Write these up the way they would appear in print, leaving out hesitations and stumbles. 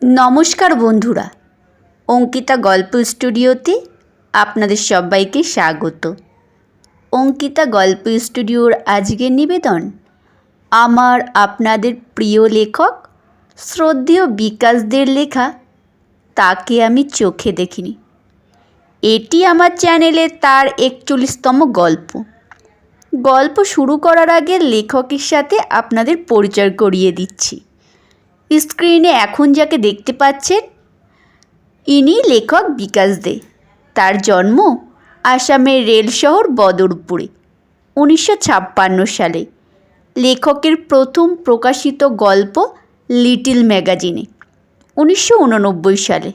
নমস্কার বন্ধুরা, অঙ্কিতা গল্প স্টুডিওতে আপনাদের সবাইকে স্বাগত। অঙ্কিতা গল্প স্টুডিওর আজকের নিবেদন আমার আপনাদের প্রিয় লেখক শ্রদ্ধেয় বিকাশদের লেখা তাকে আমি চোখে দেখিনি। এটি আমার চ্যানেলে তার 41তম গল্প। গল্প শুরু করার আগে লেখকের সাথে আপনাদের পরিচয় করিয়ে দিচ্ছি। স্ক্রিনে এখন যাকে দেখতে পাচ্ছেন ইনি লেখক বিকাশ দে। তার জন্ম আসামের রেল শহর বদরপুরে 1956 সালে। লেখকের প্রথম প্রকাশিত গল্প লিটল ম্যাগাজিনে 1989 সালে।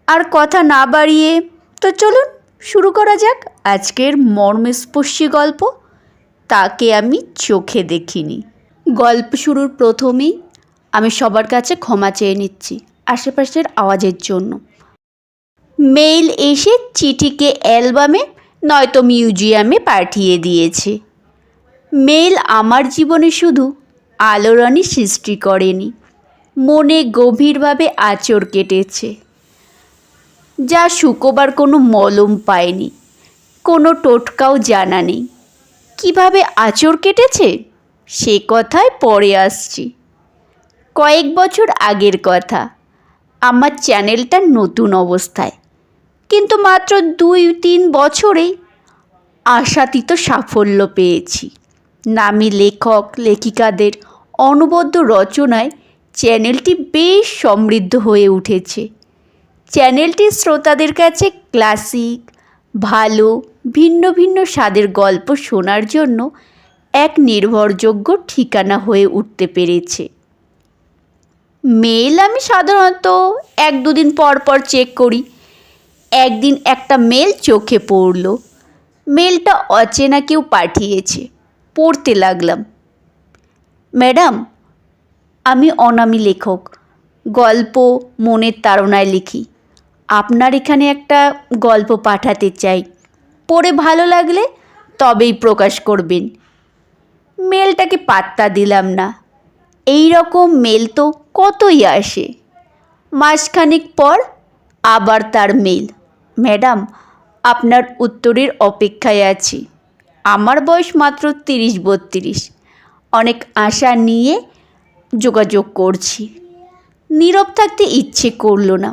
আর কথা না বাড়িয়ে তো চলুন শুরু করা যাক আজকের মর্মস্পর্শী গল্প তাকে আমি চোখে দেখিনি। গল্প শুরুর প্রথমেই আমি সবার কাছে ক্ষমা চেয়ে নিচ্ছি আশেপাশের আওয়াজের জন্য। মেইল এসে চিঠিকে অ্যালবামে নয়তো মিউজিয়ামে পাঠিয়ে দিয়েছে। মেইল আমার জীবনে শুধু আলোড়নই সৃষ্টি করেনি, মনে গভীরভাবে আঁচড় কেটেছে, যা শুকোবার কোনো মলম পায়নি, কোনো টোটকাও জানা নেই। কীভাবে আঁচড় কেটেছে সে কথায় পরে আসছি। কয়েক বছর আগের কথা। আমার চ্যানেলটা নতুন অবস্থায়, কিন্তু মাত্র 2-3 বছরেই আশাতীত সাফল্য পেয়েছি। নামী লেখক লেখিকাদের অনবদ্য রচনায় চ্যানেলটি বেশ সমৃদ্ধ হয়ে উঠেছে। চ্যানেলটির শ্রোতাদের কাছে ক্লাসিক, ভালো, ভিন্ন ভিন্ন স্বাদের গল্প শোনার জন্য এক নির্ভরযোগ্য ঠিকানা হয়ে উঠতে পেরেছে। মেল আমি সাধারণত 1-2 দিন পর পর চেক করি। একদিন একটা মেল চোখে পড়ল। মেলটা অচেনা কেউ পাঠিয়েছে। পড়তে লাগলাম। ম্যাডাম, আমি অনামী লেখক, গল্প মনের তাড়নায় লিখি। আপনার এখানে একটা গল্প পাঠাতে চাই, পড়ে ভালো লাগলে তবেই প্রকাশ করবেন। মেলটাকে পাত্তা দিলাম না। এই রকম মেল তো কতই আসে। মাসখানেক পর আবার তার মেল, ম্যাডাম আপনার উত্তরের অপেক্ষায় আছি। আমার বয়স মাত্র 30-32। অনেক আশা নিয়ে যোগাযোগ করছি। নীরব থাকতে ইচ্ছে করলো না।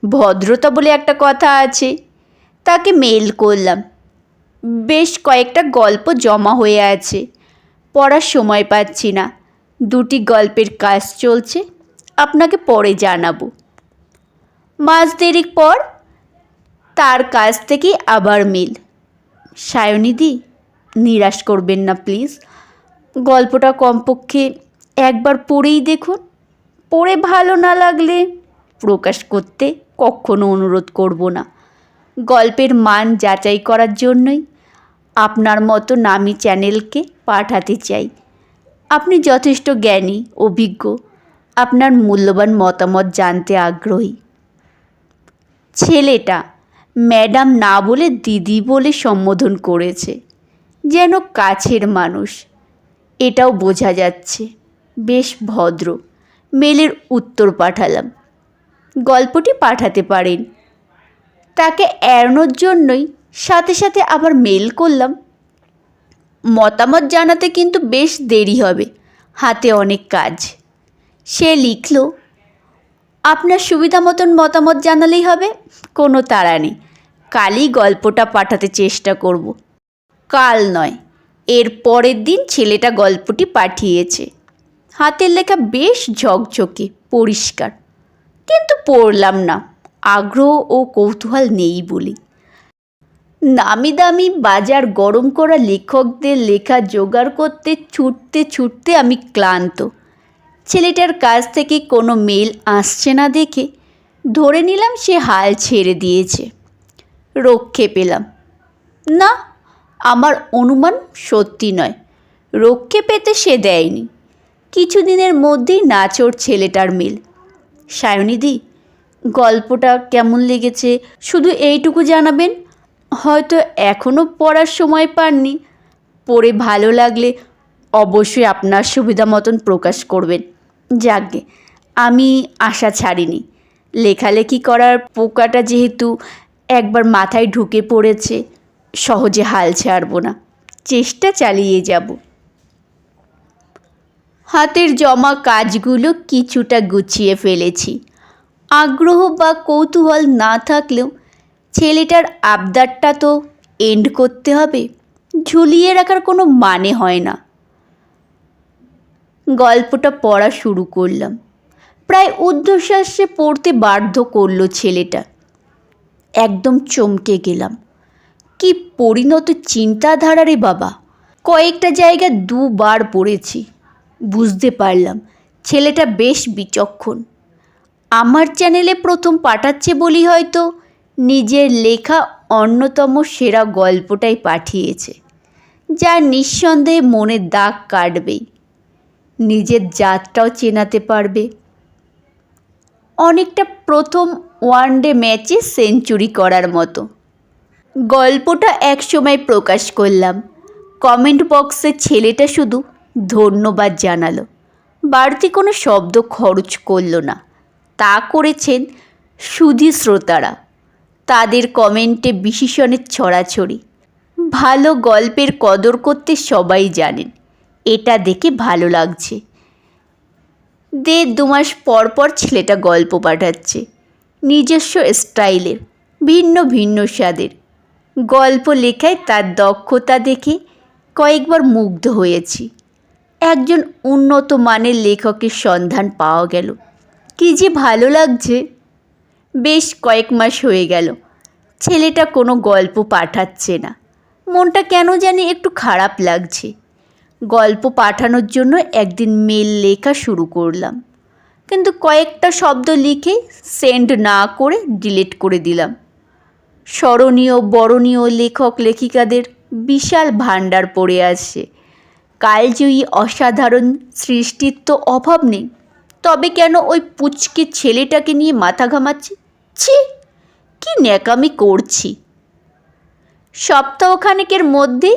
ভদ্রতা বলে একটা কথা আছে। তাকে মেল করলাম। বেশ কয়েকটা গল্প জমা হয়ে আছে, পড়ার সময় পাচ্ছি না। 2টি গল্পের কাজ চলছে, আপনাকে পরে জানাবো। মাস দেড়েক পর তার কাছ থেকেই আবার মেল, সায়নিদি নিরাশ করবেন না প্লিজ, গল্পটা কমপক্ষে একবার পড়েই দেখুন। পড়ে ভালো না লাগলে প্রকাশ করতে কখনো অনুরোধ করব না। গল্পের মান যাচাই করার জন্যই আপনার মতো নামী চ্যানেলকে পাঠাতে চাই। আপনি যথেষ্ট জ্ঞানী, অভিজ্ঞ, আপনার মূল্যবান মতামত জানতে আগ্রহী। ছেলেটা ম্যাডাম না বলে দিদি বলে সম্বোধন করেছে, যেন কাছের মানুষ। এটাও বোঝা যাচ্ছে। বেশ ভদ্র। মেলের উত্তর পাঠালাম, গল্পটি পাঠাতে পারেন। তাকে এড়ানোর জন্যই সাথে সাথে আবার মেল করলাম, মতামত জানাতে কিন্তু বেশ দেরি হবে, হাতে অনেক কাজ। সে লিখল, আপনার সুবিধা মতন মতামত জানালেই হবে, কোনো তাড়া নেই। কালই গল্পটা পাঠাতে চেষ্টা করব। কাল নয়, এর পরের দিন ছেলেটা গল্পটি পাঠিয়েছে। হাতের লেখা বেশ ঝকঝকে পরিষ্কার, কিন্তু পড়লাম না, আগ্রহ ও কৌতূহল নেই বলি। নামি দামি বাজার গরম করা লেখকদের লেখা জোগাড় করতে ছুটতে ছুটতে আমি ক্লান্ত। ছেলেটার কাছ থেকে কোনো মেল আসছে না দেখে ধরে নিলাম সে হাল ছেড়ে দিয়েছে। রক্ষে পেলাম না, আমার অনুমান সত্যি নয়। রক্ষে পেতে সে দেয়নি। কিছুদিনের মধ্যেই নাছোড় ছেলেটার মেল, সায়নিদি গল্পটা কেমন লেগেছে শুধু এইটুকু জানাবেন। হয়তো এখনও পড়ার সময় পাননি, পড়ে ভালো লাগলে অবশ্যই আপনার সুবিধা মতন প্রকাশ করবেন। যাকগে, আমি আশা ছাড়িনি। লেখালেখি করার পোকাটা যেহেতু একবার মাথায় ঢুকে পড়েছে, সহজে হাল ছাড়ব না, চেষ্টা চালিয়ে যাব। হাতের জমা কাজগুলো কিছুটা গুছিয়ে ফেলেছি। আগ্রহ বা কৌতূহল না থাকলেও ছেলেটার আবদারটা তো এন্ড করতে হবে, ঝুলিয়ে রাখার কোনো মানে হয় না। গল্পটা পড়া শুরু করলাম। প্রায় ঊর্ধ্বশ্বাসে পড়তে বাধ্য করলো ছেলেটা। একদম চমকে গেলাম। কি পরিণত চিন্তাধারা রে বাবা! কয়েকটা জায়গা দুবার পড়েছি। বুঝতে পারলাম ছেলেটা বেশ বিচক্ষণ। আমার চ্যানেলে প্রথম পাঠাচ্ছে বলি হয়তো নিজের লেখা অন্যতম সেরা গল্পটাই পাঠিয়েছে, যা নিঃসন্দেহে মনে দাগ কাটবেই। নিজের জাতটাও চেনাতে পারবে। অনেকটা প্রথম ওয়ানডে ম্যাচে সেঞ্চুরি করার মতো। গল্পটা একসময় প্রকাশ করলাম। কমেন্ট বক্সে ছেলেটা শুধু ধন্যবাদ জানালো, বাড়তি কোনো শব্দ খরচ করলো না। তা করেছেন সুধী শ্রোতারা। তাদের কমেন্টে বিশেষণের ছড়াছড়ি। ভালো গল্পের কদর করতে সবাই জানেন, এটা দেখে ভালো লাগছে। 1.5-2 মাস পর পর ছেলেটা গল্প পাঠাচ্ছে, নিজস্ব স্টাইলের, ভিন্ন ভিন্ন স্বাদের। গল্প লেখায় তার দক্ষতা দেখে কয়েকবার মুগ্ধ হয়েছি। একজন উন্নত মানের লেখকের সন্ধান পাওয়া গেল, কী যে ভালো লাগছে। বেশ কয়েক মাস হয়ে গেল ছেলেটা কোনো গল্প পাঠাচ্ছে না। মনটা কেন জানি একটু খারাপ লাগছে। গল্প পাঠানোর জন্য একদিন মেল লেখা শুরু করলাম, কিন্তু কয়েকটা শব্দ লিখে সেন্ড না করে ডিলিট করে দিলাম। স্মরণীয় বরণীয় লেখক লেখিকাদের বিশাল ভাণ্ডার পড়ে আসছে। কালজয়ী অসাধারণ সৃষ্টির তো অভাব নেই, তবে কেন ওই পুচকে ছেলেটাকে নিয়ে মাথা ঘামাচ্ছি? ছি, কি ন্যাকামি করছি। সপ্তাহখানেকের মধ্যে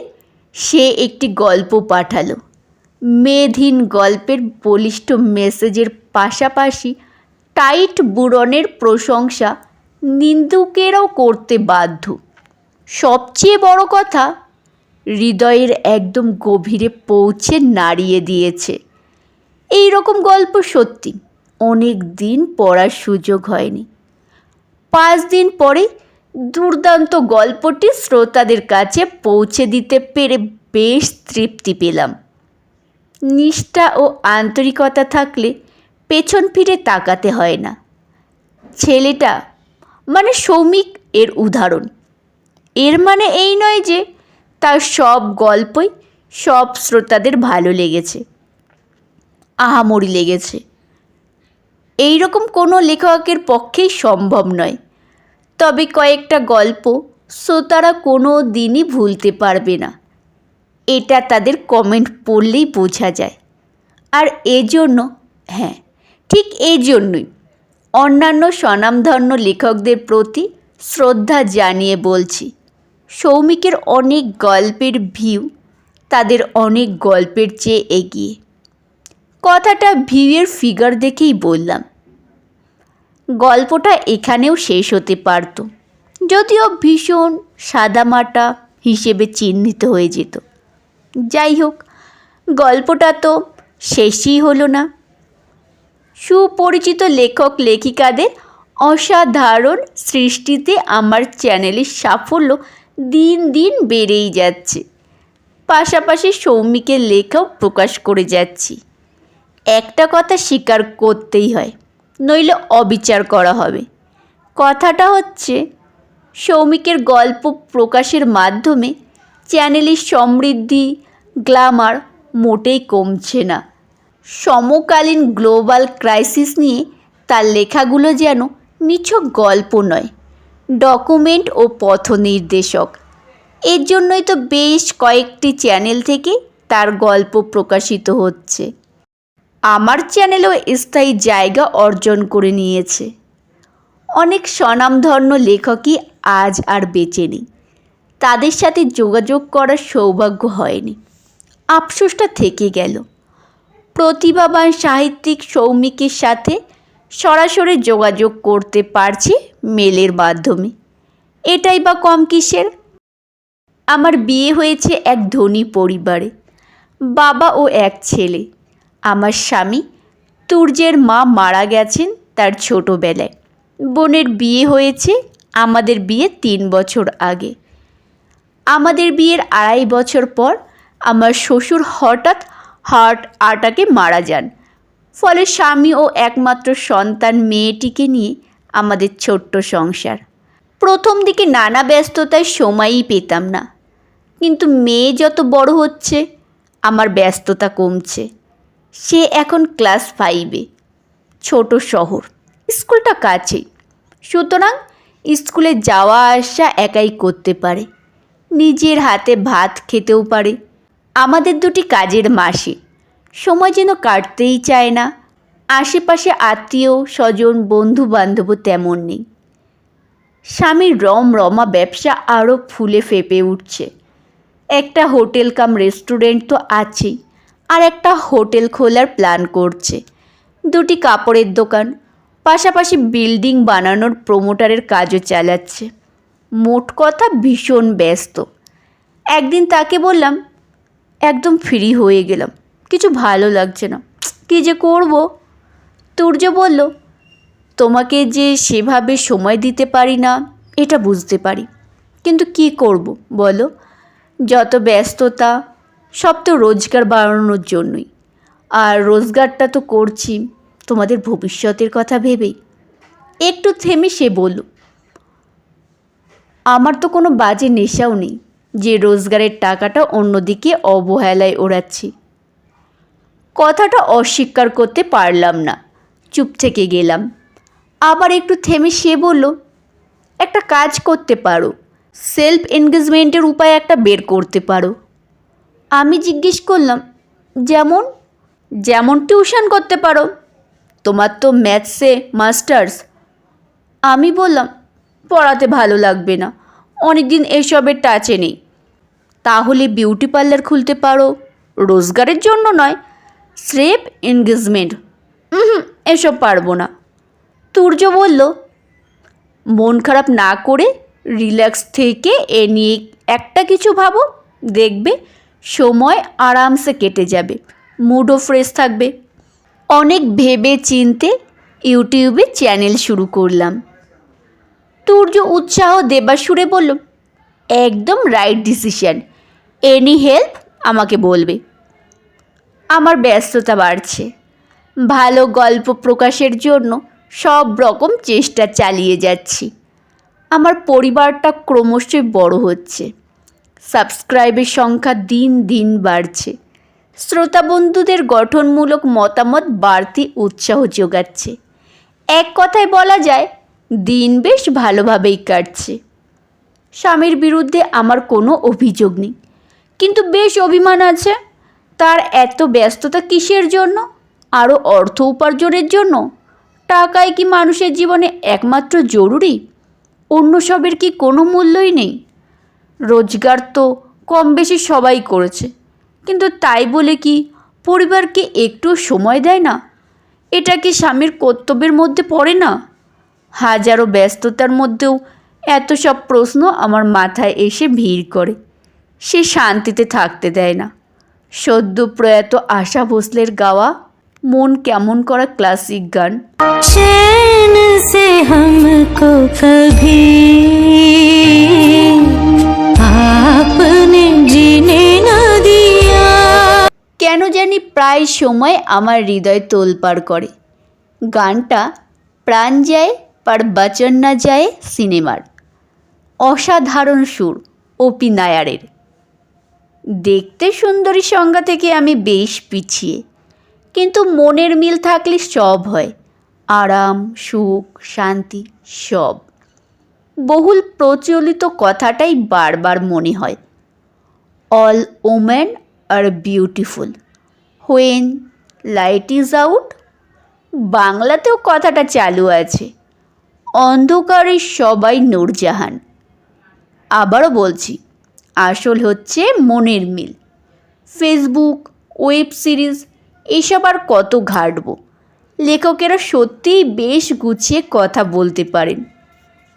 সে একটি গল্প পাঠালো। মেধহীন গল্পের বলিষ্ঠ মেসেজের পাশাপাশি টাইট বুড়নের প্রশংসা নিন্দুকেরাও করতে বাধ্য। সবচেয়ে বড় কথা, হৃদয়ের একদম গভীরে পৌঁছে নাড়িয়ে দিয়েছে। এই রকম গল্প সত্যি অনেক দিন পড়ার সুযোগ হয়নি। 5 দিন পরে দুর্দান্ত গল্পটি শ্রোতাদের কাছে পৌঁছে দিতে পেরে বেশ তৃপ্তি পেলাম। নিষ্ঠা ও আন্তরিকতা থাকলে পেছন ফিরে তাকাতে হয় না। ছেলেটা মানে সৌমিক এর উদাহরণ। এর মানে এই নয় যে তার সব গল্পই সব শ্রোতাদের ভালো লেগেছে, আহামরি লেগেছে। এই রকম কোনো লেখকের পক্ষেই সম্ভব নয়। তবে কয়েকটা গল্প শ্রোতারা কোনো দিনই ভুলতে পারবে না, এটা তাদের কমেন্ট পড়লেই বোঝা যায়। আর এজন্য, হ্যাঁ ঠিক এই জন্যই অন্যান্য স্বনামধন্য লেখকদের প্রতি শ্রদ্ধা জানিয়ে বলছি, সৌমিকের অনেক গল্পের ভিউ তাদের অনেক গল্পের চেয়ে এগিয়ে। কথাটা ভিউয়ের ফিগার দেখেই বললাম। গল্পটা এখানেও শেষ হতে পারত, যদিও ভীষণ সাদামাটা হিসেবে চিহ্নিত হয়ে যেত। যাই হোক, গল্পটা তো শেষই হলো না। সুপরিচিত লেখক লেখিকাদের অসাধারণ সৃষ্টিতে আমার চ্যানেলের সাফল্য দিন দিন বেড়েই যাচ্ছে। পাশাপাশি সৌমিকের লেখাও প্রকাশ করে যাচ্ছি। একটা কথা স্বীকার করতেই হয়, নইলে অবিচার করা হবে। কথাটা হচ্ছে, সৌমিকের গল্প প্রকাশের মাধ্যমে চ্যানেলের সমৃদ্ধি গ্ল্যামার মোটেই কমছে না। সমকালীন গ্লোবাল ক্রাইসিস নিয়ে তার লেখাগুলো যেন নিছক গল্প নয়, ডকুমেন্ট ও পথনির্দেশক। এর জন্যই তো বেশ কয়েকটি চ্যানেল থেকে তার গল্প প্রকাশিত হচ্ছে। আমার চ্যানেলেও স্থায়ী জায়গা অর্জন করে নিয়েছে। অনেক স্বনামধন্য লেখকই আজ আর বেঁচে নেই, তাদের সাথে যোগাযোগ করার সৌভাগ্য হয়নি। আফসোসটা থেকে গেল। প্রতিভাবান সাহিত্যিক সৌমিকের সাথে সরাসরি যোগাযোগ করতে পারছি মেলের মাধ্যমে। এটাই বা কম কিসের? আমার বিয়ে হয়েছে এক ধনী পরিবারে, বাবা ও এক ছেলে। আমার স্বামী তুর্যের মা মারা গেছেন তার ছোটোবেলায়। বোনের বিয়ে হয়েছে আমাদের বিয়ে 3 বছর আগে। আমাদের বিয়ের 2.5 বছর পর আমার শ্বশুর হঠাৎ হার্ট অ্যাটাকে মারা যান। ফলে স্বামী ও একমাত্র সন্তান মেয়েটিকে নিয়ে আমাদের ছোট্ট সংসার। প্রথম দিকে নানা ব্যস্ততায় সময়ই পেতাম না, কিন্তু মেয়ে যত বড় হচ্ছে আমার ব্যস্ততা কমছে। সে এখন ক্লাস 5-এ। ছোট শহর, স্কুলটা কাছেই, সুতরাং স্কুলে যাওয়া আসা একাই করতে পারে, নিজের হাতে ভাত খেতেও পারে। আমাদের দুটি কাজের মাসি, সময় যেন কাটতেই চায় না। আশেপাশে আত্মীয় স্বজন বন্ধু বান্ধবও তেমন নেই। স্বামীর রমরমা ব্যবসা আরও ফুলে ফেঁপে উঠছে। একটা হোটেল কাম রেস্টুরেন্ট তো আছেই, আর একটা হোটেল খোলার প্ল্যান করছে। 2টি কাপড়ের দোকান, পাশাপাশি বিল্ডিং বানানোর প্রমোটারের কাজও চালাচ্ছে। মোট কথা ভীষণ ব্যস্ত। একদিন তাকে বললাম, একদম ফ্রি হয়ে গেলাম, কিছু ভালো লাগছে না, কী যে করব। তুর্য বলল, তোমাকে যে সেভাবে সময় দিতে পারি না এটা বুঝতে পারি, কিন্তু কি করব বলো? যত ব্যস্ততা সব তো রোজগার বাড়ানোর জন্যই, আর রোজগারটা তো করছি তোমাদের ভবিষ্যতের কথা ভেবেই। একটু থেমে সে বলল, আমার তো কোনো বাজে নেশাও নেই যে রোজগারের টাকাটা অন্যদিকে অবহেলায় ওড়াচ্ছি। কথাটা অস্বীকার করতে পারলাম না, চুপ থেকে গেলাম। আবার একটু থেমে সে বলল, একটা কাজ করতে পারো, সেলফ এনগেজমেন্টের উপায় একটা বের করতে পারো। আমি জিজ্ঞেস করলাম, যেমন? যেমন টিউশন করতে পারো, তোমার তো ম্যাথসে মাস্টার্স। আমি বললাম, পড়াতে ভালো লাগবে না, অনেকদিন এসবের টাচে নেই। তাহলে বিউটি পার্লার খুলতে পারো, রোজগারের জন্য নয়, স্রেফ এনগেজমেন্ট। এসব পারবো না। তুর্য বলল, মন খারাপ না করে রিল্যাক্স থেকে এ নিয়ে একটা কিছু ভাবো, দেখবে সময় আরামসে কেটে যাবে, মুডও ফ্রেশ থাকবে। অনেক ভেবে চিনতে ইউটিউবে চ্যানেল শুরু করলাম। তুর্য উৎসাহ দেবার সুরে বলল, একদম রাইট ডিসিশন, এনি হেল্প আমাকে বলবে। আমার ব্যস্ততা বাড়ছে, ভালো গল্প প্রকাশের জন্য সব রকম চেষ্টা চালিয়ে যাচ্ছি। আমার পরিবারটা ক্রমশই বড় হচ্ছে, সাবস্ক্রাইবের সংখ্যা দিন দিন বাড়ছে, শ্রোতা বন্ধুদের গঠনমূলক মতামত বাড়তি উৎসাহ যোগাচ্ছে। এক কথায় বলা যায়, দিন বেশ ভালোভাবেই কাটছে। স্বামীর বিরুদ্ধে আমার কোনো অভিযোগ নেই, কিন্তু বেশ অভিমান আছে। তার এত ব্যস্ততা কিসের জন্য? আরও অর্থ উপার্জনের জন্য? টাকাই কি মানুষের জীবনে একমাত্র জরুরি? অন্য সবের কি কোনো মূল্যই নেই? রোজগার তো কম বেশি সবাই করেছে, কিন্তু তাই বলে কি পরিবারকে একটু সময় দেয় না? এটা কি স্বামীর কর্তব্যের মধ্যে পড়ে না? হাজারো ব্যস্ততার মধ্যেও এত সব প্রশ্ন আমার মাথায় এসে ভিড় করে, সে শান্তিতে থাকতে দেয় না। সদ্য প্রয়াত আশা ভোসলের গাওয়া মন কেমন করা ক্লাসিক গান। चैन से हमको कभी आपने जीने न दिया। কেন জানি প্রায় সময় আমার হৃদয় তোলপাড় করে। গানটা প্রাণ যায় পার বচন না যায় সিনেমার। অসাধারণ সুর অপি নায়ারের। দেখতে সুন্দরী সংজ্ঞা থেকে আমি বেশ পিছিয়ে, কিন্তু মনের মিল থাকলে সব হয়, আরাম সুখ শান্তি সব। বহুল প্রচলিত কথাটাই বারবার মনে হয়, all women are beautiful when light is out. বাংলাতেও কথাটা চালু আছে, অন্ধকারে সবাই নূরজাহান। আবারও বলছি, আসল হচ্ছে মনের মিল। ফেসবুক ওয়েব সিরিজ এসব আর কত ঘাঁটব, লেখকেরা সত্যিই বেশ গুছিয়ে কথা বলতে পারেন।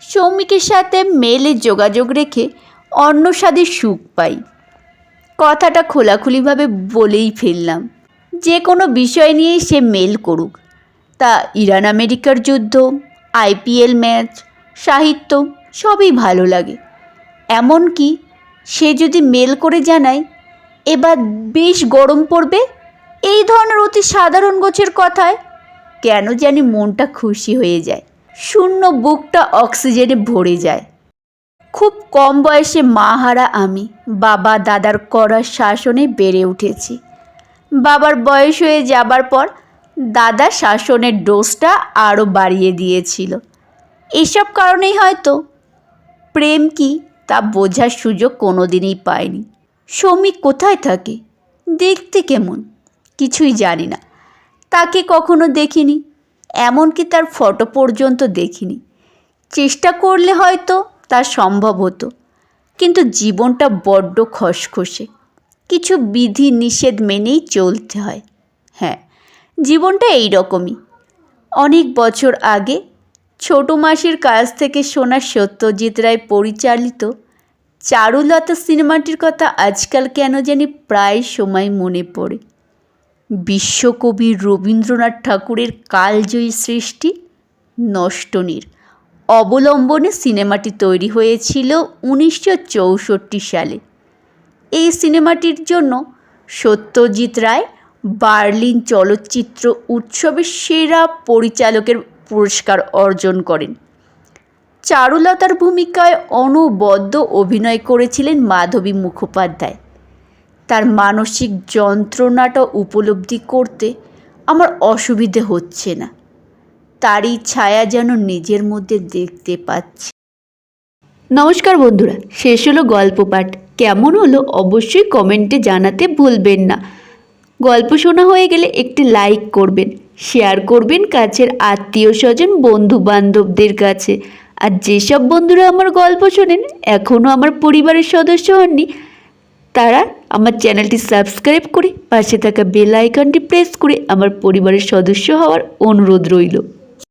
সৌমিকের সাথে মেলে যোগাযোগ রেখে অন্য স্বাদের সুখ পাই। কথাটা খোলাখুলিভাবে বলেই ফেললাম, যে কোনো বিষয় নিয়েই সে মেল করুক। তা ইরান আমেরিকার যুদ্ধ, IPL ম্যাচ, সাহিত্য সবই ভালো লাগে। এমনকি সে যদি মেল করে জানায় এবার বেশ গরম পড়বে, এই ধরনের অতি সাধারণ গোছের কথায় কেন জানি মনটা খুশি হয়ে যায়, শূন্য বুকটা অক্সিজেনে ভরে যায়। খুব কম বয়সে মা হারা আমি বাবা দাদার কড়া শাসনে বেড়ে উঠেছি। বাবার বয়স হয়ে যাবার পর দাদা শাসনের ডোজটা আরও বাড়িয়ে দিয়েছিল। এসব কারণেই হয়তো প্রেম কি তা বোঝার সুযোগ কোনোদিনই পাইনি। সৌমিক কোথায় থাকে, দেখতে কেমন, কিছুই জানি না। তাকে কখনো দেখিনি, এমনকি তার ফটো পর্যন্ত দেখিনি। চেষ্টা করলে হয়তো তা সম্ভব হতো, কিন্তু জীবনটা বড্ড খসখসে, কিছু বিধি নিষেধ মেনেই চলতে হয়। হ্যাঁ, জীবনটা এই রকমই। অনেক বছর আগে ছোট মাসির কাছ থেকে শোনা সত্যজিৎ রায় পরিচালিত চারুলতা সিনেমাটির কথা আজকাল কেন জানি প্রায় সময় মনে পড়ে। বিশ্বকবি রবীন্দ্রনাথ ঠাকুরের কালজয়ী সৃষ্টি নষ্টনীড় অবলম্বনে সিনেমাটি তৈরি হয়েছিল 1964 সালে। এই সিনেমাটির জন্য সত্যজিৎ রায় বার্লিন চলচ্চিত্র উৎসবের সেরা পরিচালকের পুরস্কার অর্জন করেন। চারুলতার ভূমিকায় অনবদ্য অভিনয় করেছিলেন মাধবী মুখোপাধ্যায়। তার মানসিক যন্ত্রণাটা উপলব্ধি করতে আমার অসুবিধে হচ্ছে না, তারই ছায়া যেন নিজের মধ্যে দেখতে পাচ্ছি। নমস্কার বন্ধুরা, শেষ হলো গল্প পাঠ। কেমন হলো অবশ্যই কমেন্টে জানাতে ভুলবেন না। গল্প শোনা হয়ে গেলে একটি লাইক করবেন, শেয়ার করবেন কাছের আত্মীয় স্বজন বন্ধু বান্ধবদের কাছে। আর যেসব বন্ধুরা আমার গল্প শোনেন এখনও আমার পরিবারের সদস্য হননি, তারা আমার চ্যানেলটি সাবস্ক্রাইব করে পাশে থাকা বেল আইকনটি প্রেস করে আমার পরিবারের সদস্য হওয়ার অনুরোধ রইল।